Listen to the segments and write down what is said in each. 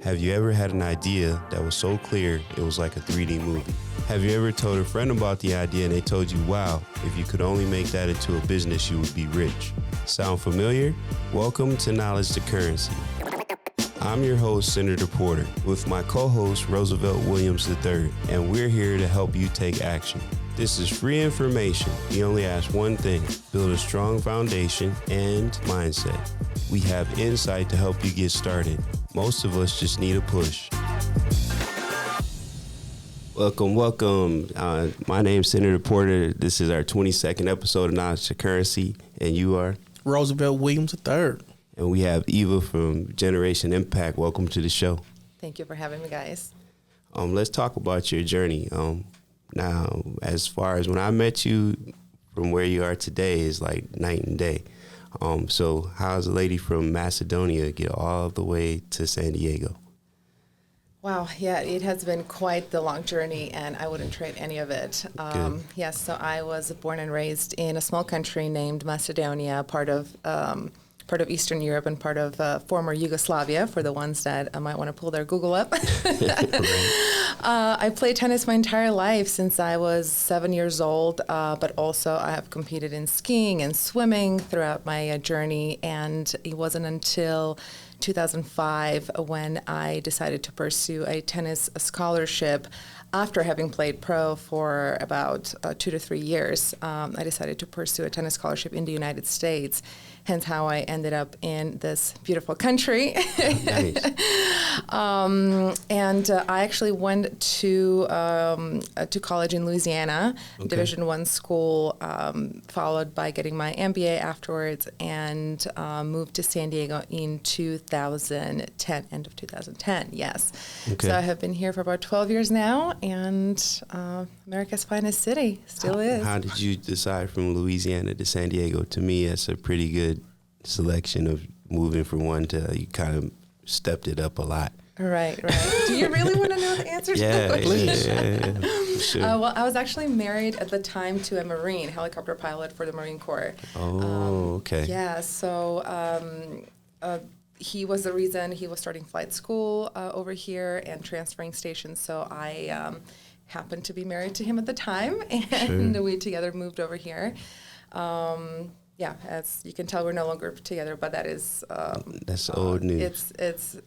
Have you ever had an idea that was so clear it was like a 3D movie? Have you ever told a friend about the idea and they told you, wow, if you could only make that into a business, you would be rich? Sound familiar? Welcome to Knowledge to Currency. I'm your host, Senator Porter, with my co-host, Roosevelt Williams III, and we're here to help you take action. This is free information. We only ask one thing: build a strong foundation and mindset. We have insight to help you get started. Most of us just need a push. Welcome. My name's Senator Porter. This is our 22nd episode of Knowledge to Currency, and you are? Roosevelt Williams III. And we have Eva from Generation Impact. Welcome to the show. Thank you for having me, guys. Let's talk about your journey. Now, as far as when I met you, from where you are today is like night and day. So how does a lady from Macedonia get all the way to San Diego? Wow, yeah, it has been quite the long journey, and I wouldn't trade any of it. Yes, so I was born and raised in a small country named Macedonia, part of Eastern Europe and part of former Yugoslavia, for the ones that might want to pull their Google up. I played tennis my entire life since I was 7 years old, but also I have competed in skiing and swimming throughout my journey, and it wasn't until 2005 when I decided to pursue a tennis scholarship. After having played pro for about 2 to 3 years, I decided to pursue a tennis scholarship in the United States, hence how I ended up in this beautiful country. Nice. And I actually went to college in Louisiana, Division I school, followed by getting my MBA afterwards, and moved to San Diego in 2010, end of 2010, yes. Okay. So I have been here for about 12 years now, and America's finest city still is. How did you decide from Louisiana to San Diego? To me, that's a pretty good selection of moving from one to, you kind of stepped it up a lot. Right. Do you really want to know the answer to that question? Yeah. Sure. Well, I was actually married at the time to a Marine, helicopter pilot for the Marine Corps. Oh, okay. Yeah, so he was the reason he was starting flight school over here and transferring stations, so I happened to be married to him at the time, and Sure. we together moved over here. Yeah, as you can tell, we're no longer together, but that is... That's old news.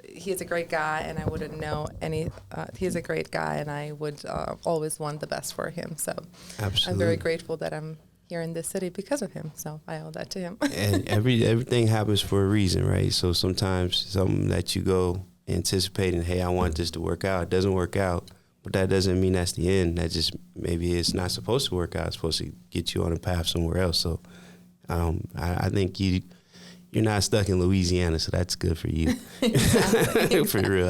He's a great guy, and I wouldn't know any... he's a great guy, and I would always want the best for him. So Absolutely. I'm very grateful that I'm here in this city because of him. So I owe that to him. And everything happens for a reason, right? So sometimes something that you go anticipating, hey, I want this to work out, it doesn't work out. But that doesn't mean that's the end. That just, maybe it's not supposed to work out. It's supposed to get you on a path somewhere else. So I think you're not stuck in Louisiana, so that's good for you. For real.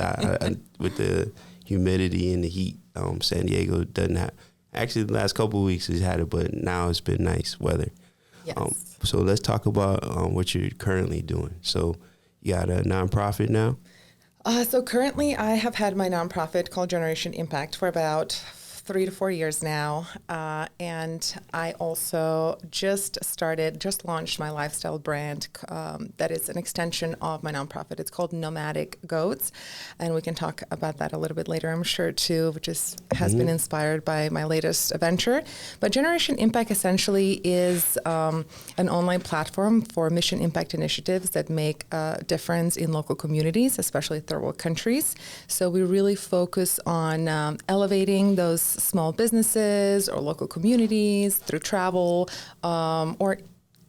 With the humidity and the heat, San Diego doesn't have. Actually, the last couple of weeks it's had it, but now it's been nice weather. Yes. So let's talk about what you're currently doing. So you got a nonprofit now? So currently I have had my nonprofit called Generation Impact for about 3 to 4 years now, and I also just launched my lifestyle brand that is an extension of my nonprofit. It's called Nomadic Goats, and we can talk about that a little bit later, I'm sure, too, which has been inspired by my latest venture. But Generation Impact essentially is an online platform for mission impact initiatives that make a difference in local communities, especially third world countries. So we really focus on elevating those small businesses or local communities through travel, or,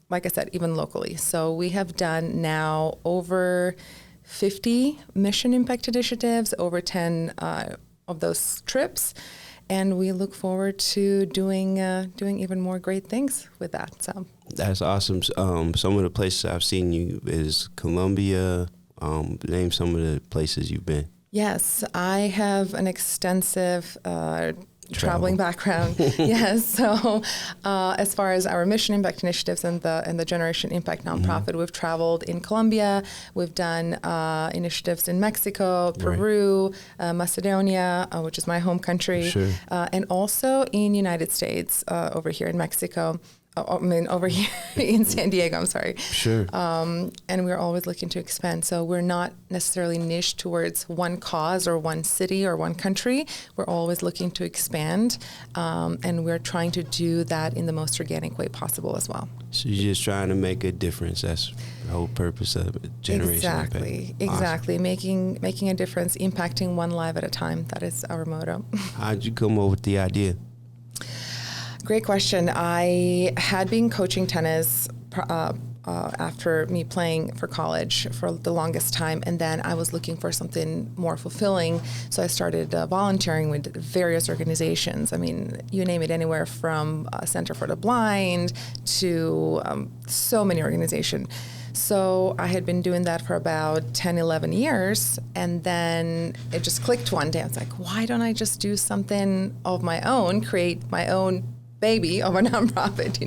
like I said, even locally. So we have done now over 50 mission impact initiatives, over 10 of those trips, and we look forward to doing even more great things with that. So That's awesome. Some of the places I've seen you is Colombia. Name some of the places you've been. yes, I have an extensive traveling background. Yes. So as far as our mission impact initiatives and the Generation Impact nonprofit, we've traveled in Colombia. We've done initiatives in Mexico, Peru, Macedonia, which is my home country, Sure. and also in United States over here in Mexico. over here in San Diego, I'm sorry. Sure. And we're always looking to expand. So we're not necessarily niched towards one cause or one city or one country. We're always looking to expand. And we're trying to do that in the most organic way possible as well. So you're just trying to make a difference. That's the whole purpose of it. Generation Impact. Exactly. Awesome. Making a difference, impacting one life at a time. That is our motto. How'd you come up with the idea? Great question. I had been coaching tennis after me playing for college for the longest time, and then I was looking for something more fulfilling. So I started volunteering with various organizations. I mean, you name it, anywhere from Center for the Blind to so many organizations. So I had been doing that for about 10, 11 years, and then it just clicked one day. I was like, why don't I just do something of my own, create my own baby of a nonprofit,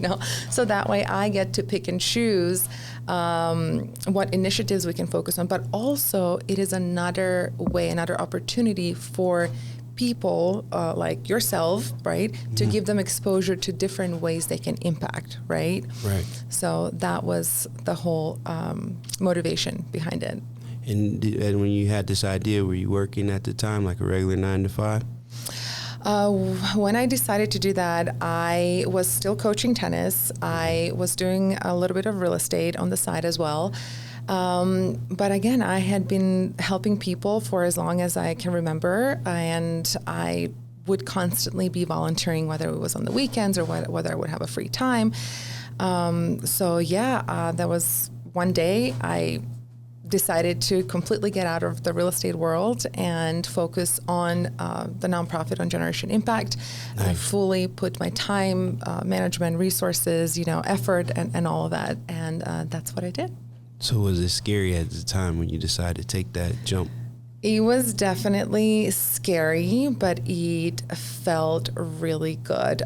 so that way I get to pick and choose what initiatives we can focus on, but also it is another way, another opportunity for people like yourself, right, to give them exposure to different ways they can impact, right? Right. So that was the whole motivation behind it. And when you had this idea, were you working at the time like a regular 9 to 5? When I decided to do that, I was still coaching tennis. I was doing a little bit of real estate on the side as well. But again, I had been helping people for as long as I can remember, and I would constantly be volunteering, whether it was on the weekends or whether I would have a free time. There was one day I decided to completely get out of the real estate world and focus on the nonprofit, on Generation Impact. Nice. I fully put my time, management, resources, effort, and all of that. And that's what I did. So was it scary at the time when you decided to take that jump? It was definitely scary, but it felt really good.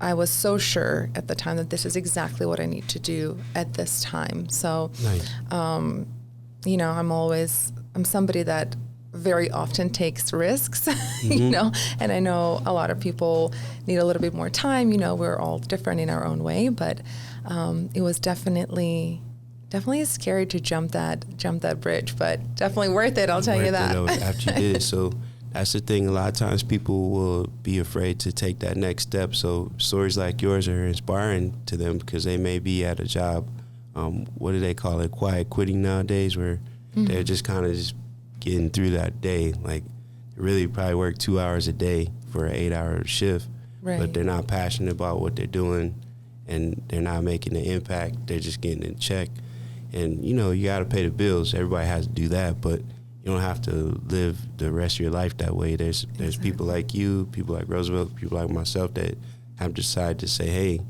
I was so sure at the time that this is exactly what I need to do at this time. So, nice. I'm somebody that very often takes risks, and I know a lot of people need a little bit more time. We're all different in our own way, but it was definitely scary to jump that bridge, but definitely worth it. I'll tell you that. After you did it. So that's the thing. A lot of times people will be afraid to take that next step. So stories like yours are inspiring to them because they may be at a job. What do they call it? Quiet quitting nowadays, where they're just kind of just getting through that day. Like they really probably work 2 hours a day for an 8-hour shift, right. But they're not passionate about what they're doing and they're not making an impact. They're just getting in check. And, you got to pay the bills. Everybody has to do that, but you don't have to live the rest of your life that way. There's people like you, people like Roosevelt, people like myself that have decided to say, hey,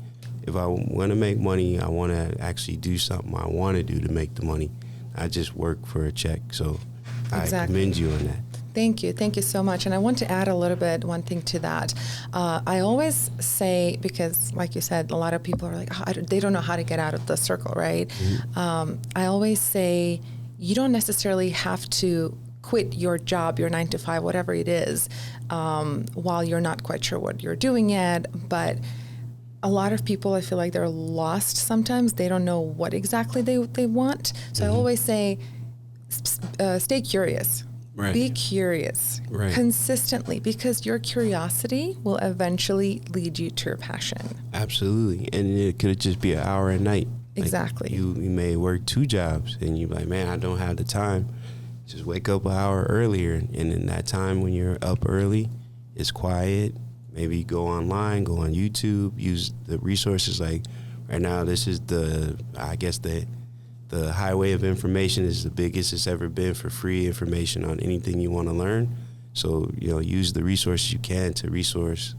if I want to make money, I want to actually do something I want to do to make the money. I just work for a check. So I commend you on that. Thank you so much. And I want to add one thing to that. I always say, because like you said, a lot of people are like, they don't know how to get out of the circle, right? Mm-hmm. I always say, you don't necessarily have to quit your job, your 9 to 5, whatever it is, while you're not quite sure what you're doing yet. But a lot of people, I feel like they're lost sometimes. They don't know what exactly they want. So I always say, stay curious. Right. Be curious consistently, because your curiosity will eventually lead you to your passion. Absolutely. And it could just be an hour a night. Exactly. Like you may work 2 jobs and you're like, man, I don't have the time. Just wake up an hour earlier. And in that time when you're up early, it's quiet. Maybe go online, go on YouTube, use the resources. Like right now, this is the highway of information is the biggest it's ever been for free information on anything you want to learn. So, use the resources you can to research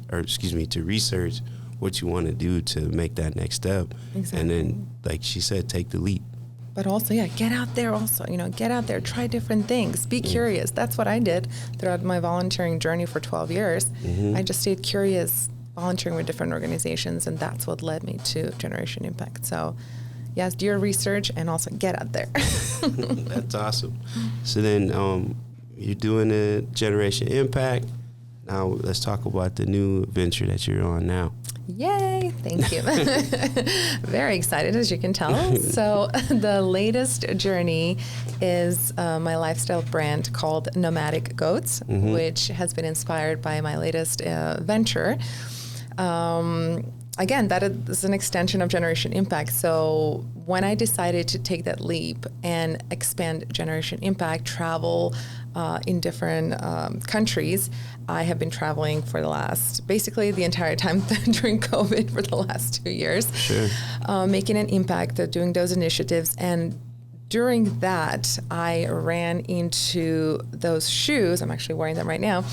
what you want to do to make that next step. Exactly. And then, like she said, take the leap. But also, get out there also, get out there, try different things, be curious. That's what I did throughout my volunteering journey for 12 years. Mm-hmm. I just stayed curious, volunteering with different organizations, and that's what led me to Generation Impact. So, yes, do your research and also get out there. That's awesome. So then you're doing the Generation Impact. Now let's talk about the new venture that you're on now. Yay! Thank you. Very excited, as you can tell. So the latest journey is my lifestyle brand called Nomadic Goats, which has been inspired by my latest venture. Again, that is an extension of Generation Impact. So when I decided to take that leap and expand Generation Impact, travel in different countries, I have been traveling for basically the entire time during COVID for the last 2 years, making an impact, doing those initiatives. And during that, I ran into those shoes. I'm actually wearing them right now.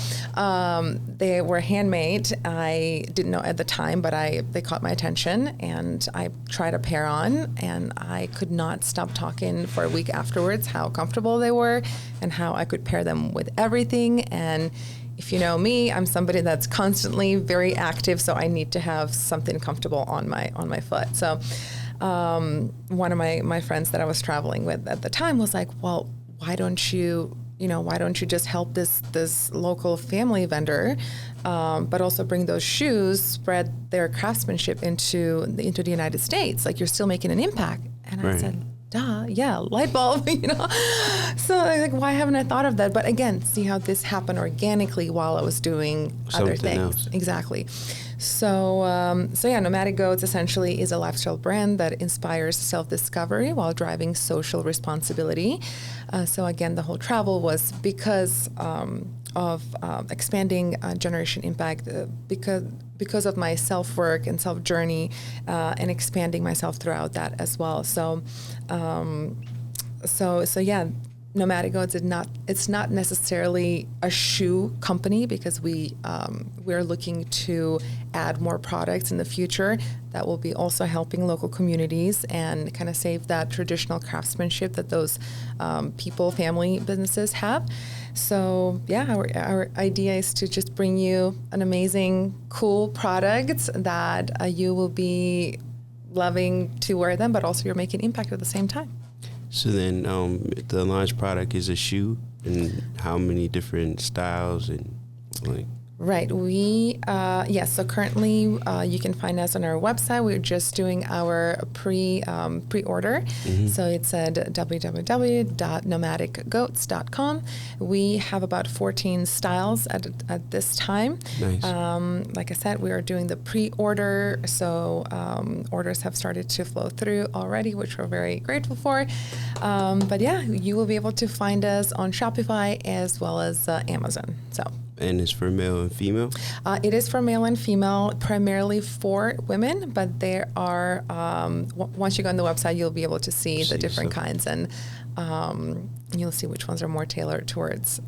They were handmade. I didn't know at the time, but they caught my attention, and I tried a pair on, and I could not stop talking for a week afterwards how comfortable they were and how I could pair them with everything. And if you know me, I'm somebody that's constantly very active, so I need to have something comfortable on my foot. So one of my friends that I was traveling with at the time was like, well, why don't you just help this local family vendor, but also bring those shoes, spread their craftsmanship into the United States? Like, you're still making an impact. And I said, duh, yeah, light bulb, So I was like, why haven't I thought of that? But again, see how this happened organically while I was doing other things. Else. Exactly. So yeah, Nomadic Goats essentially is a lifestyle brand that inspires self-discovery while driving social responsibility. So again, the whole travel was because of expanding Generation Impact, because of my self-work and self-journey, and expanding myself throughout that as well. So yeah, Nomadic Goats it's not necessarily a shoe company, because we're looking to add more products in the future that will be also helping local communities and kind of save that traditional craftsmanship that those family businesses have. So yeah, our idea is to just bring you an amazing, cool product that you will be loving to wear them, but also you're making impact at the same time. So then the launch product is a shoe, and how many different styles and like? Right. So currently you can find us on our website. We're just doing our pre-order. So it's at www.nomadicgoats.com. We have about 14 styles at this time. Nice. Like I said, we are doing the pre-order. So orders have started to flow through already, which we're very grateful for. But yeah, you will be able to find us on Shopify as well as Amazon. So. And it's for male and female? It is for male and female, primarily for women, but there are, once you go on the website, you'll be able to see the different kinds, and you'll see which ones are more tailored towards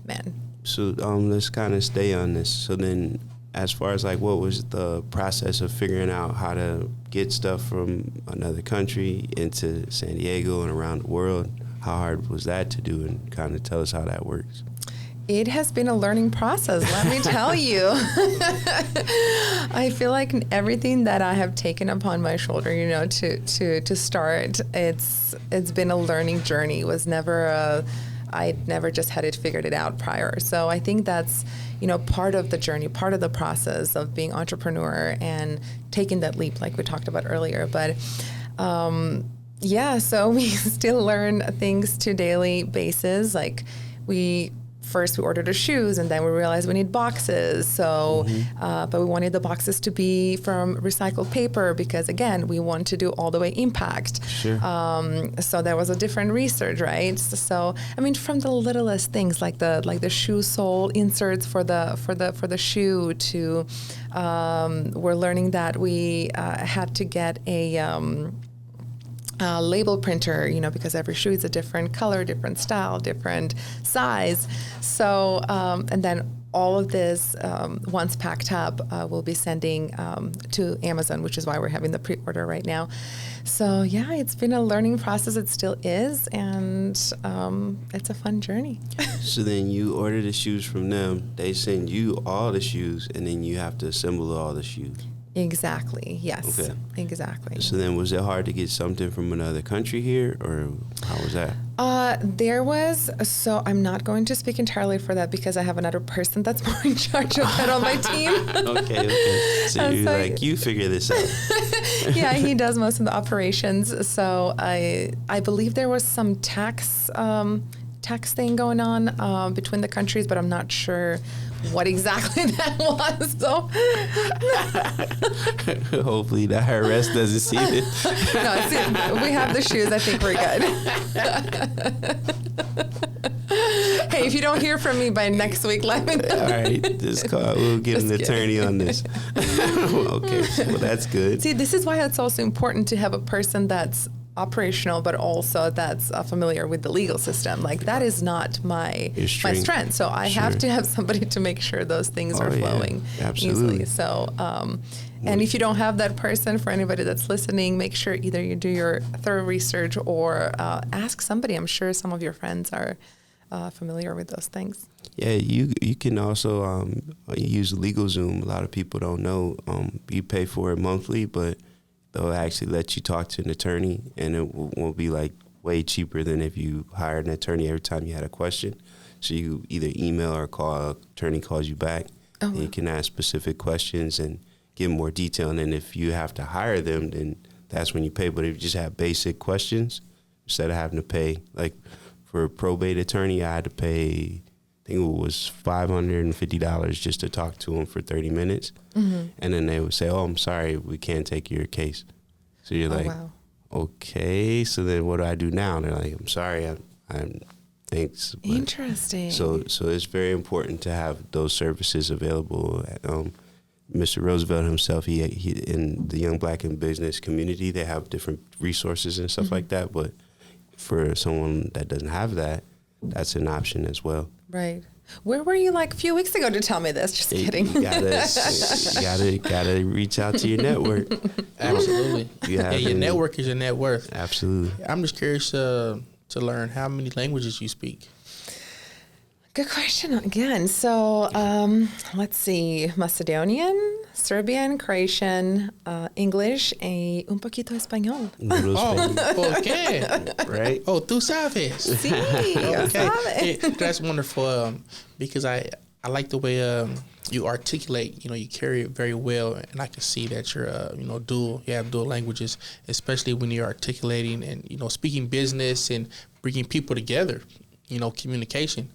men. So let's kind of stay on this. So then, as far as like, what was the process of figuring out how to get stuff from another country into San Diego and around the world? How hard was that to do, and kind of tell us how that works? It has been a learning process, let me tell you. I feel like everything that I have taken upon my shoulder, to start, it's been a learning journey. It was never I never just had it figured it out prior. So I think that's, part of the journey, part of the process of being entrepreneur and taking that leap, like we talked about earlier. But so we still learn things to daily basis. Like First, we ordered the shoes, and then we realized we need boxes. So, but we wanted the boxes to be from recycled paper because, again, we want to do all the way impact. Sure. So there was a different research, right? So, I mean, from the littlest things like the shoe sole inserts for the shoe to, we're learning that we had to get a label printer, because every shoe is a different color, different style, different size. So, and then all of this, once packed up, we'll be sending to Amazon, which is why we're having the pre-order right now. So yeah, it's been a learning process. It still is, and it's a fun journey. So then you order the shoes from them. They send you all the shoes, and then you have to assemble all the shoes. Exactly. Yes. Okay. Exactly. So then, was it hard to get something from another country here, or how was that? There was, so I'm not going to speak entirely for that because I have another person that's more in charge of that on my team. Okay. So you're like, you figure this out. Yeah, he does most of the operations. So I believe there was some tax thing going on between the countries, but I'm not sure what exactly that was. So hopefully the IRS doesn't see this. no, see, we have the shoes. I think we're good. Hey, if you don't hear from me by next week, let me know. All right, just call. We'll get an attorney on this. Okay, well that's good. See, this is why it's also important to have a person that's operational, but also that's familiar with the legal system. Like that is not my strength. So I have to have somebody to make sure those things are flowing easily. So, and if you don't have that person, for anybody that's listening, make sure either you do your thorough research or ask somebody. I'm sure some of your friends are familiar with those things. Yeah, you can also use LegalZoom. A lot of people don't know. You pay for it monthly, but they'll actually let you talk to an attorney, and it won't be like way cheaper than if you hired an attorney every time you had a question. So you either email or call, attorney calls you back, and you can ask specific questions and give more detail. And then if you have to hire them, then that's when you pay. But if you just have basic questions, instead of having to pay, like for a probate attorney, I had to pay, I think it was $550 just to talk to them for 30 minutes. Mm-hmm. And then they would say, oh, I'm sorry, we can't take your case. So you're like, wow. Okay, so then what do I do now? And they're like, I'm sorry, I'm thanks. But interesting. So it's very important to have those services available. Mr. Roosevelt himself, he in the Young Black in Business community, they have different resources and stuff like that. But for someone that doesn't have that, that's an option as well. Right. Where were you like a few weeks ago to tell me this? Just kidding. You gotta reach out to your network. Absolutely. Your network is your net worth. Absolutely. I'm just curious to learn how many languages you speak. Good question again. So let's see: Macedonian, Serbian, Croatian, English, un poquito español. Okay. Right. Oh, tú sabes. Sí, okay. That's wonderful. Because I like the way you articulate. You carry it very well, and I can see that you're dual. You have dual languages, especially when you're articulating and speaking business and bringing people together. Communication.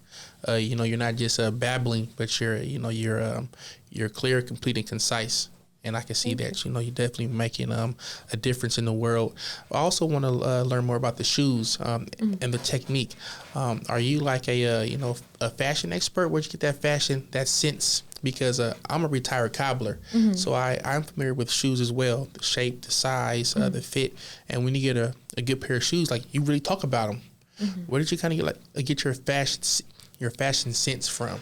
You're not just babbling, but you're clear, complete, and concise. And I can see that, you're definitely making a difference in the world. I also want to learn more about the shoes and the technique. Are you like a fashion expert? Where'd you get that fashion, that sense? Because I'm a retired cobbler, so I'm familiar with shoes as well, the shape, the size, the fit. And when you get a good pair of shoes, like you really talk about them. Where did you kind of get your fashion sense from?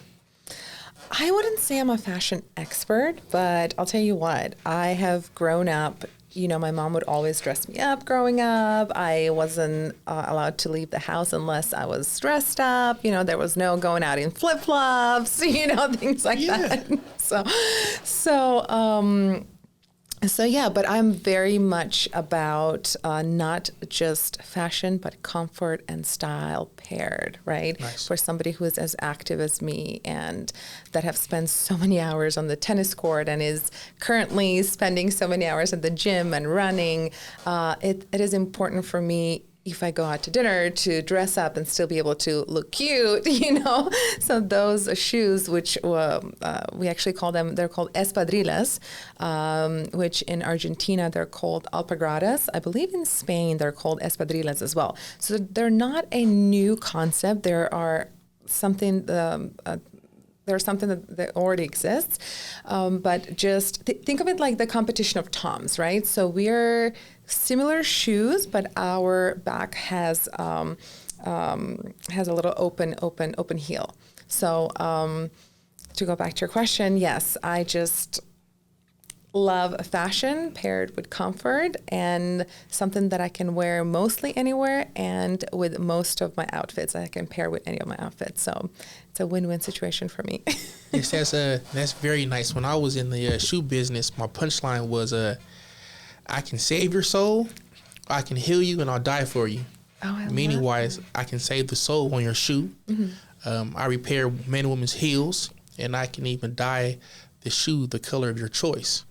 I wouldn't say I'm a fashion expert, but I'll tell you what, I have grown up, my mom would always dress me up growing up. I wasn't allowed to leave the house unless I was dressed up. There was no going out in flip-flops, things like that. So yeah, but I'm very much about not just fashion, but comfort and style paired, right? Nice. For somebody who is as active as me and that have spent so many hours on the tennis court and is currently spending so many hours at the gym and running, it is important for me, if I go out to dinner, to dress up and still be able to look cute, So those shoes, which we actually call them, they're called espadrillas, which in Argentina, they're called alpagradas. I believe in Spain, they're called espadrillas as well. So they're not a new concept. There's something that already exists, but just think of it like the competition of Toms, right? So we're similar shoes, but our back has a little open heel. So to go back to your question, yes, love fashion paired with comfort and something that I can wear mostly anywhere and with most of my outfits. I can pair with any of my outfits. So it's a win-win situation for me. Yes, that's very nice. When I was in the shoe business, my punchline was, I can save your soul, I can heal you, and I'll die for you. Oh, Meaning wise, I can save the soul on your shoe. I repair men and women's heels, and I can even dye the shoe the color of your choice.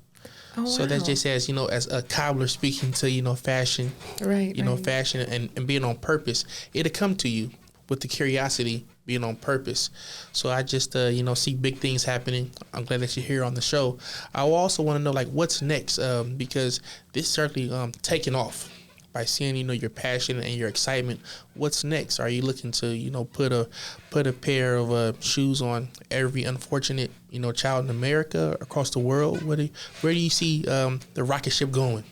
Oh, so that's just as a cobbler speaking to, fashion, right, fashion and being on purpose. It'll come to you with the curiosity, being on purpose. So I just, see big things happening. I'm glad that you're here on the show. I also want to know, what's next? Because this certainly taking off by seeing, your passion and your excitement. What's next? Are you looking to, put a pair of shoes on every unfortunate, child in America, across the world? Where do you see the rocket ship going?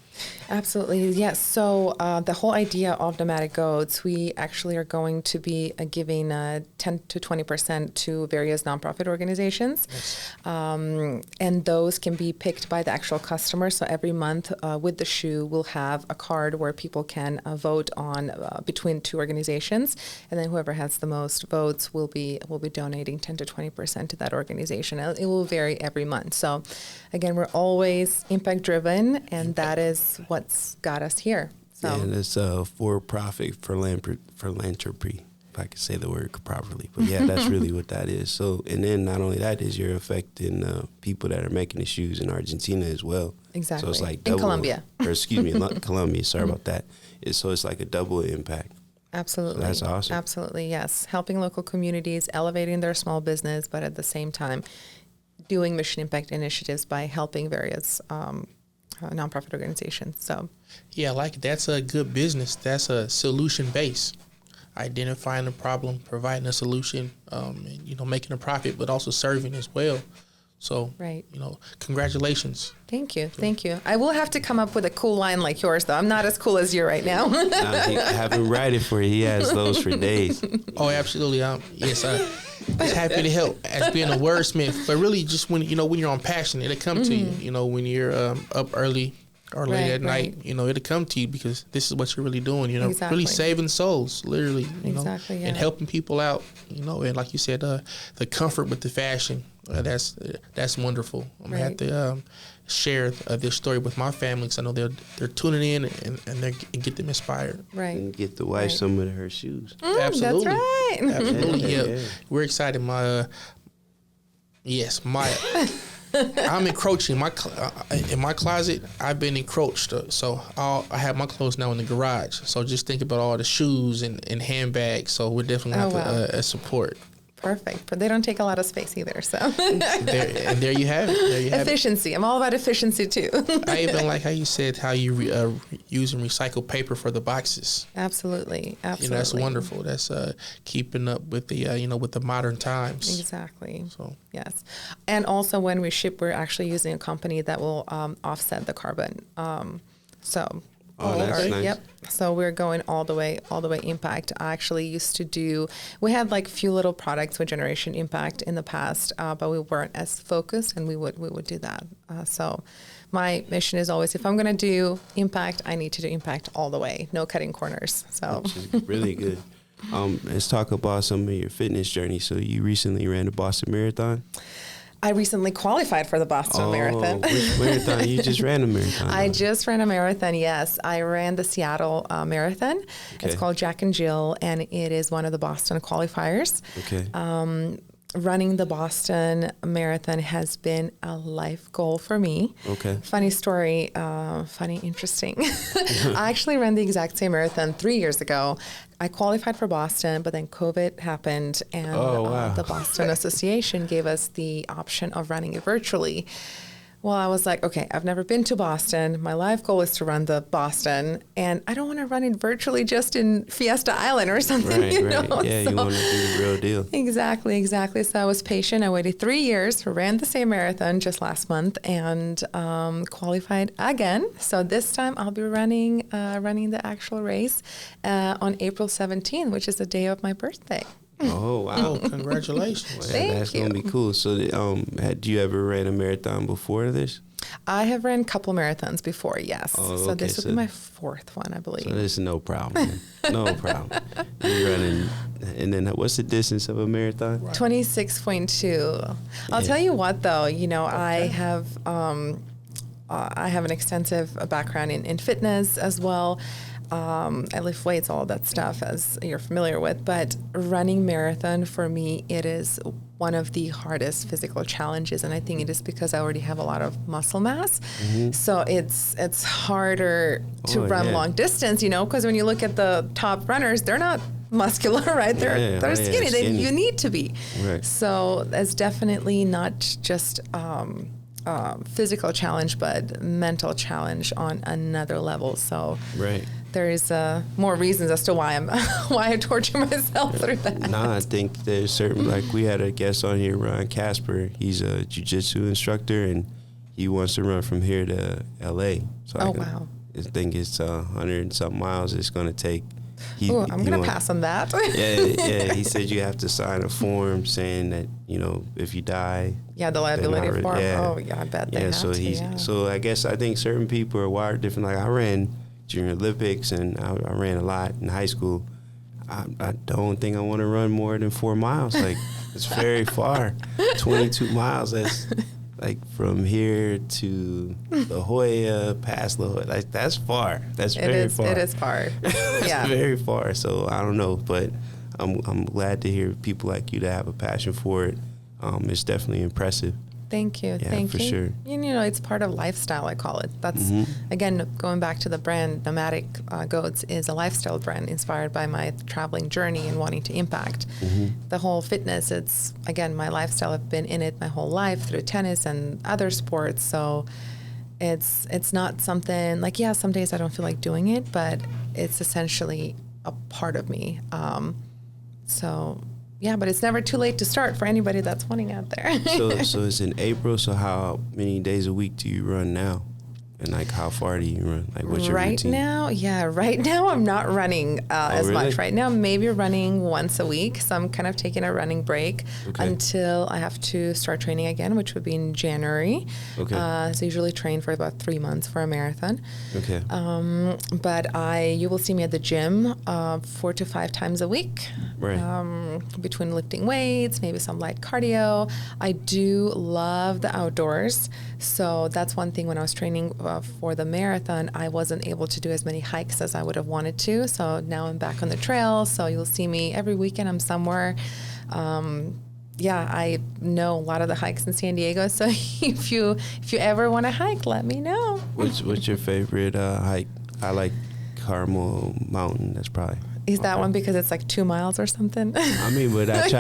Absolutely, yes. So the whole idea of Nomadic Goats, we actually are going to be giving 10 to 20% to various nonprofit organizations. Yes. And those can be picked by the actual customer. So every month with the shoe, we'll have a card where people can vote on between two organizations. And then whoever has the most votes will be donating 10 to 20% to that organization. It will vary every month. So again, we're always impact driven, and that is what's got us here. So. And it's a for-profit philanthropy, if I could say the word properly. But yeah, that's really what that is. So, and then not only that is you're affecting people that are making the shoes in Argentina as well. Exactly. So it's like double, in Colombia. Or excuse me, Colombia. Sorry about that. So it's like a double impact. Absolutely. So that's awesome. Absolutely, yes. Helping local communities, elevating their small business, but at the same time, doing mission impact initiatives by helping various nonprofit organizations. So, yeah, that's a good business. That's a solution base. Identifying the problem, providing a solution, and, making a profit, but also serving as well. So, right. Congratulations. Thank you. Thank you. I will have to come up with a cool line like yours, though. I'm not as cool as you right now. I have him write it for you. He has those for days. Oh, absolutely. Yes, just happy to help as being a wordsmith. But really, just when you're on passion, it'll come to you. When you're up early or late at night, it'll come to you because this is what you're really doing. Exactly. Really saving souls, literally. Exactly, yeah. And helping people out. And like you said, the comfort with the fashion. That's wonderful. I'm gonna have to share this story with my family because I know they're tuning in and get them inspired. Right. And get the wife some of her shoes. Absolutely. That's right. Absolutely. Yeah. We're excited. I'm encroaching. In my closet, I've been encroached. So I have my clothes now in the garage. So just think about all the shoes and handbags. So we're definitely going to have to support. Perfect. But they don't take a lot of space either. So there you have it. Efficiency. I'm all about efficiency too. I even like how you said how you use and recycle paper for the boxes. Absolutely. That's wonderful. That's keeping up with the with the modern times. Exactly. So yes, and also when we ship, we're actually using a company that will offset the carbon. That's nice. Yep. So we're going all the way impact. I actually used to we had few little products with Generation Impact in the past, but we weren't as focused, and we would do that. So my mission is always, if I'm going to do impact, I need to do impact all the way, no cutting corners. So really good. Let's talk about some of your fitness journey. So you recently ran the Boston Marathon. I recently qualified for the Boston Marathon. Which marathon? You just ran a marathon. I just ran a marathon, yes. I ran the Seattle Marathon. Okay. It's called Jack and Jill, and it is one of the Boston qualifiers. Okay. Running the Boston Marathon has been a life goal for me. Okay. Funny story, interesting. I actually ran the exact same marathon 3 years ago. I qualified for Boston, but then COVID happened, and the Boston Association gave us the option of running it virtually. Well, I was like, okay, I've never been to Boston. My life goal is to run the Boston, and I don't want to run it virtually just in Fiesta Island or something. Right. Yeah, so, you want to do the real deal. Exactly. So I was patient. I waited 3 years, ran the same marathon just last month, and qualified again. So this time I'll be running the actual race on April 17th, which is the day of my birthday. Oh, wow. Congratulations. Well, that's going to be cool. So, had you ever ran a marathon before this? I have ran a couple marathons before, yes. Oh, so okay, this would be my fourth one, I believe. So this is no problem. No problem. You're running, and then what's the distance of a marathon? 26.2. I'll tell you what, though. I have an extensive background in fitness as well. I lift weights, all that stuff, as you're familiar with. But running marathon, for me, it is one of the hardest physical challenges, and I think it is because I already have a lot of muscle mass. Mm-hmm. So it's harder to run long distance, because when you look at the top runners, they're not muscular, right? They're skinny. You need to be. Right. So it's definitely not just physical challenge, but mental challenge on another level. So there's more reasons as to why I torture myself through that. No, I think there's certain, like we had a guest on here, Ron Casper. He's a jiu-jitsu instructor, and he wants to run from here to L.A. So wow. I think it's 100 and something miles it's going to take. I'm going to pass on that. Yeah. He said you have to sign a form saying that, if you die. Yeah, the liability form. Yeah. Oh, yeah, I bet they have to. So I guess I think certain people are wired different. Like I ran Junior Olympics, and I ran a lot in high school. I don't think I want to run more than 4 miles. Like, it's very far. 22 miles, that's like from here to La Jolla, past La Jolla. Like, that's far. That's very far. It is far. Yeah. It's very far. So I don't know, but I'm glad to hear people like you that have a passion for it. It's definitely impressive. Thank you. Yeah, Thank for you. Sure. It's part of lifestyle, I call it. That's, again, going back to the brand, Nomadic Goats is a lifestyle brand inspired by my traveling journey and wanting to impact. The whole fitness, it's, again, my lifestyle. I've been in it my whole life through tennis and other sports. So it's not something like, some days I don't feel like doing it, but it's essentially a part of me. Yeah, but it's never too late to start for anybody that's wanting out there. So it's in April. So how many days a week do you run now? And like how far do you run? Like what's your routine? Right now I'm not running as much. Right now maybe running once a week. So I'm kind of taking a running break until I have to start training again, which would be in January. Okay. So I usually train for about 3 months for a marathon. Okay. But you will see me at the gym 4 to 5 times a week. Right. Between lifting weights, maybe some light cardio. I do love the outdoors. So that's one thing when I was training for the marathon, I wasn't able to do as many hikes as I would have wanted to. So now I'm back on the trail. So you'll see me every weekend. I'm somewhere. I know a lot of the hikes in San Diego. So if you ever want to hike, let me know. What's your favorite hike? I like Carmel Mountain. That's probably. Is that one because it's like 2 miles or something? I mean, but I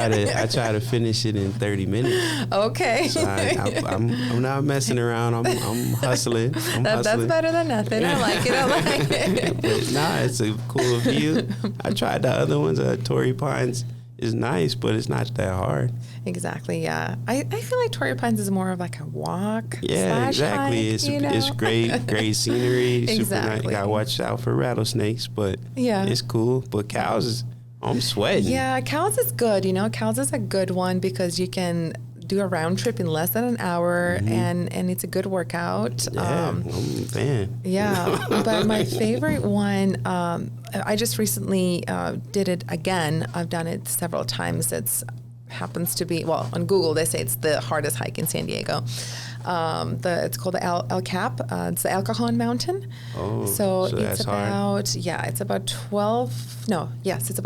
try to finish it in 30 minutes. Okay. So I'm not messing around. I'm hustling. That's better than nothing. I like it. But it's a cool view. I tried the other ones. Torrey Pines is nice, but it's not that hard. Exactly, yeah. I feel like Torrey Pines is more of like a walk. Yeah, exactly. Hike, it's great scenery. Exactly. Super nice. You gotta watch out for rattlesnakes, but it's cool. But cows I'm sweating. Yeah, cows is good. Cows is a good one because you can do a round trip in less than an hour, and it's a good workout. Yeah, I'm a fan. Yeah, but my favorite one, I just recently did it again. I've done it several times. It's happens to be, on Google they say it's the hardest hike in San Diego. It's called the El Cap. It's the El Cajon Mountain. Oh, so it's about hard. It's about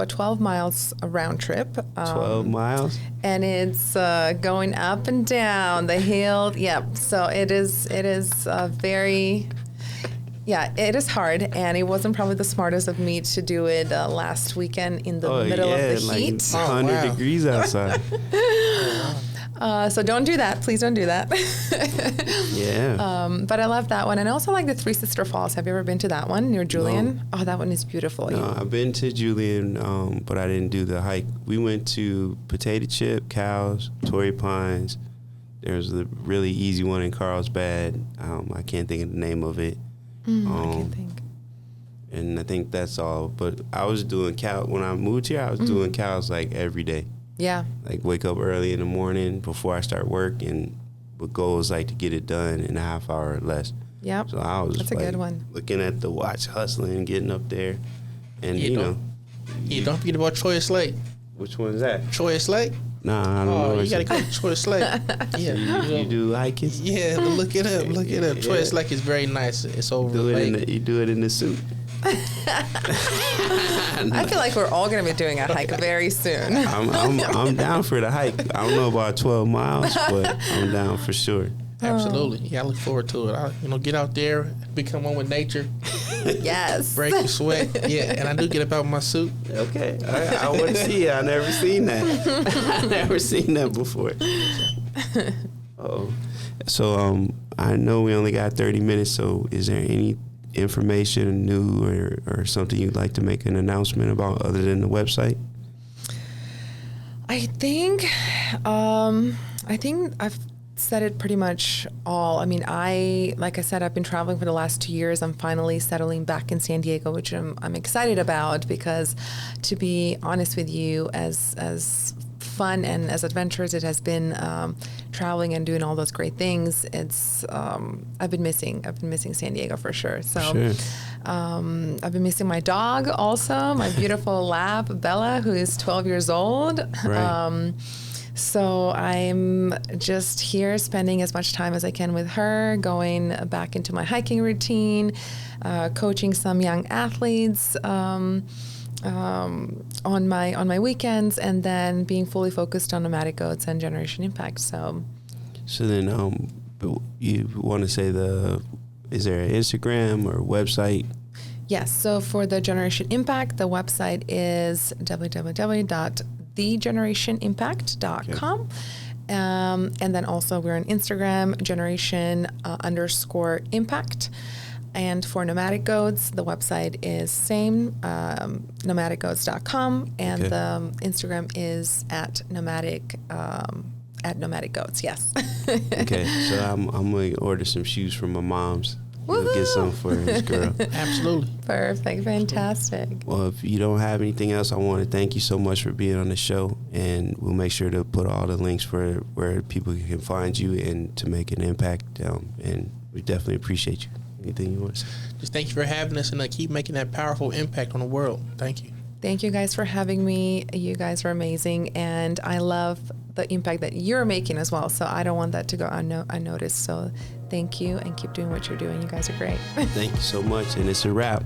12 miles a round trip. 12 miles, and it's going up and down the hill. Yep. So it is very. Yeah, it is hard, and it wasn't probably the smartest of me to do it last weekend in the middle of the heat. 100 degrees outside. So don't do that. Please don't do that. Yeah. But I love that one. And I also like the Three Sister Falls. Have you ever been to that one near Julian? No. Oh, that one is beautiful. No, I've been to Julian, but I didn't do the hike. We went to Potato Chip, Cows, Torrey Pines. There's a really easy one in Carlsbad. I can't think of the name of it. I can't think. And I think that's all. But I was doing cows. When I moved here, I was doing cows like every day. Yeah. Like wake up early in the morning before I start work and goal is like to get it done in a half hour or less. Yep. So I was That's a good one. looking at the watch, hustling, getting up there, and don't forget about Choice Lake. Which one is that? Choice Lake. Nah, I don't know. You gotta go to Choice Lake. Yeah, you do hiking? Yeah, but look it up. Look it up. Yeah. Choice Lake is very nice. It's over the lake. You do it in the suit. I feel like we're all going to be doing a hike very soon. I'm down for the hike. I don't know about 12 miles, but I'm down for sure. Absolutely. Yeah, I look forward to it. Get out there, become one with nature. Yes. Break the sweat. Yeah, and I do get about my suit. Okay. I want to see it. I never seen that. I never seen that before. So I know we only got 30 minutes, so is there any information new or something you'd like to make an announcement about other than the website? I think I've said it pretty much all. I mean, like I said, I've been traveling for the last 2 years. I'm finally settling back in San Diego, which I'm excited about, because to be honest with you, as fun and as adventurous it has been, traveling and doing all those great things, it's I've been missing San Diego for sure. So Sure. I've been missing my dog also, my beautiful lab Bella, who is 12 years old. Right. So I'm just here spending as much time as I can with her, going back into my hiking routine, coaching some young athletes on my weekends, and then being fully focused on nomadic goats and Generation Impact. So then you want to say is there an Instagram or website? yes, so for the Generation Impact, the website is www.thegenerationImpact.com. Okay. And then also we're on Instagram, generation_impact. And for nomadic goats, the website is same, nomadicgoats.com, and Okay. the Instagram is at nomadic goats. Yes. Okay, so I'm gonna order some shoes from my mom's. Woohoo! Get some for this girl. Absolutely. Perfect. Fantastic. Well, if you don't have anything else, I want to thank you so much for being on the show, and we'll make sure to put all the links for where people can find you and to make an impact. And we definitely appreciate you. Anything you want to say? Just thank you for having us, and keep making that powerful impact on the world. Thank you. Thank you guys for having me. You guys are amazing, and I love the impact that you're making as well. So I don't want that to go unnoticed. So thank you, and keep doing what you're doing. You guys are great. Thank you so much, and it's a wrap.